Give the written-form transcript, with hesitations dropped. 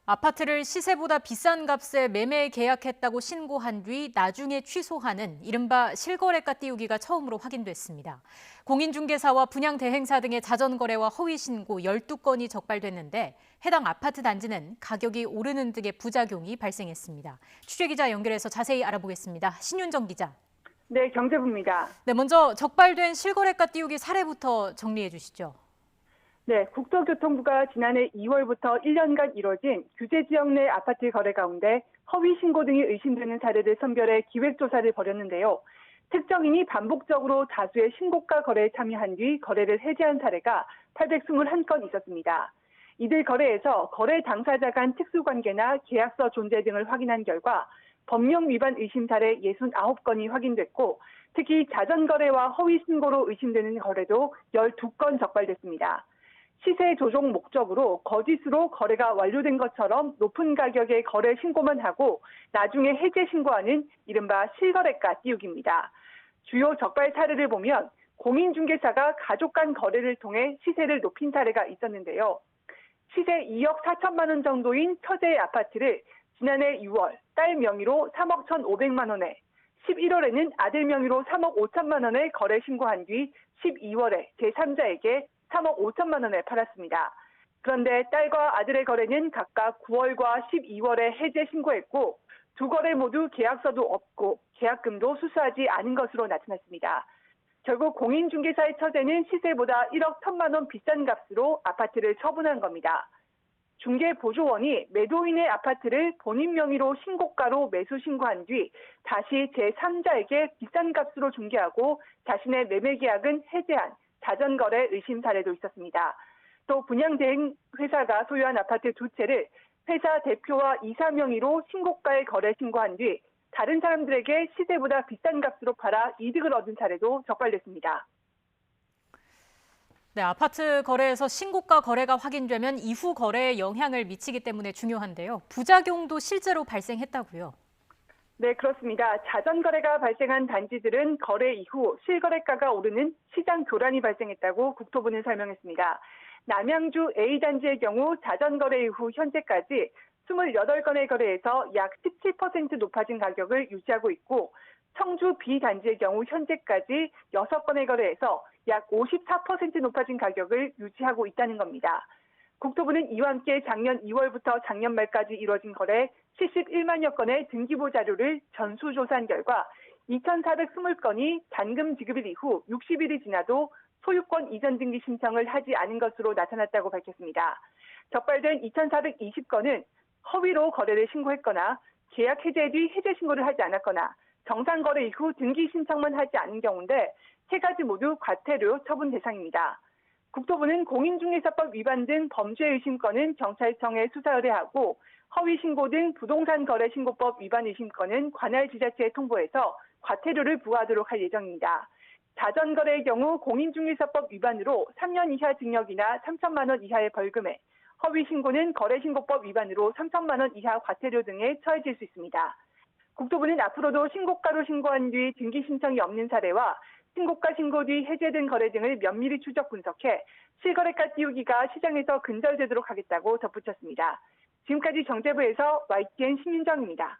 아파트를 시세보다 비싼 값에 매매 계약했다고 신고한 뒤 나중에 취소하는 이른바 실거래가 띄우기가 처음으로 확인됐습니다. 공인중개사와 분양대행사 등의 자전거래와 허위신고 12건이 적발됐는데 해당 아파트 단지는 가격이 오르는 등의 부작용이 발생했습니다. 취재기자 연결해서 자세히 알아보겠습니다. 신윤정 기자. 네, 경제부입니다. 네, 먼저 적발된 실거래가 띄우기 사례부터 정리해 주시죠. 네, 국토교통부가 지난해 2월부터 1년간 이뤄진 규제 지역 내 아파트 거래 가운데 허위 신고 등이 의심되는 사례를 선별해 기획조사를 벌였는데요. 특정인이 반복적으로 다수의 신고가 거래에 참여한 뒤 거래를 해지한 사례가 821건 있었습니다. 이들 거래에서 거래 당사자 간 특수관계나 계약서 존재 등을 확인한 결과 법령 위반 의심 사례 69건이 확인됐고 특히 자전거래와 허위 신고로 의심되는 거래도 12건 적발됐습니다. 시세 조정 목적으로 거짓으로 거래가 완료된 것처럼 높은 가격에 거래 신고만 하고 나중에 해제 신고하는 이른바 실거래가 띄우기입니다. 주요 적발 사례를 보면 공인중개사가 가족 간 거래를 통해 시세를 높인 사례가 있었는데요. 시세 2억 4천만 원 정도인 처제의 아파트를 지난해 6월 딸 명의로 3억 1,500만 원에 11월에는 아들 명의로 3억 5천만 원에 거래 신고한 뒤 12월에 제3자에게 3억 5천만 원에 팔았습니다. 그런데 딸과 아들의 거래는 각각 9월과 12월에 해제 신고했고 두 거래 모두 계약서도 없고 계약금도 수수하지 않은 것으로 나타났습니다. 결국 공인중개사의 처제는 시세보다 1억 1천만 원 비싼 값으로 아파트를 처분한 겁니다. 중개보조원이 매도인의 아파트를 본인 명의로 신고가로 매수 신고한 뒤 다시 제3자에게 비싼 값으로 중개하고 자신의 매매 계약은 해제한 자전거래 의심 사례도 있었습니다. 또 분양대행 회사가 소유한 아파트 두 채를 회사 대표와 이사 명의로 신고가에 거래 신고한 뒤 다른 사람들에게 시세보다 비싼 값으로 팔아 이득을 얻은 사례도 적발됐습니다. 네, 아파트 거래에서 신고가 거래가 확인되면 이후 거래에 영향을 미치기 때문에 중요한데요. 부작용도 실제로 발생했다고요. 네, 그렇습니다. 자전거래가 발생한 단지들은 거래 이후 실거래가가 오르는 시장 교란이 발생했다고 국토부는 설명했습니다. 남양주 A단지의 경우 자전거래 이후 현재까지 28건의 거래에서 약 17% 높아진 가격을 유지하고 있고 청주 B단지의 경우 현재까지 6건의 거래에서 약 54% 높아진 가격을 유지하고 있다는 겁니다. 국토부는 이와 함께 작년 2월부터 작년 말까지 이뤄진 거래 71만여 건의 등기부 자료를 전수조사한 결과 2,420건이 잔금 지급일 이후 60일이 지나도 소유권 이전 등기 신청을 하지 않은 것으로 나타났다고 밝혔습니다. 적발된 2,420건은 허위로 거래를 신고했거나 계약 해제 뒤 해제 신고를 하지 않았거나 정상 거래 이후 등기 신청만 하지 않은 경우인데 세 가지 모두 과태료 처분 대상입니다. 국토부는 공인중개사법 위반 등 범죄 의심건은 경찰청에 수사 의뢰하고 허위 신고 등 부동산 거래 신고법 위반 의심건은 관할 지자체에 통보해서 과태료를 부과하도록 할 예정입니다. 자전거래의 경우 공인중개사법 위반으로 3년 이하 징역이나 3천만 원 이하의 벌금에, 허위 신고는 거래신고법 위반으로 3천만 원 이하 과태료 등에 처해질 수 있습니다. 국토부는 앞으로도 신고가로 신고한 뒤 등기 신청이 없는 사례와 신고가 신고 뒤 해제된 거래 등을 면밀히 추적 분석해 실거래가 띄우기가 시장에서 근절되도록 하겠다고 덧붙였습니다. 지금까지 정제부에서 YTN 신윤정입니다.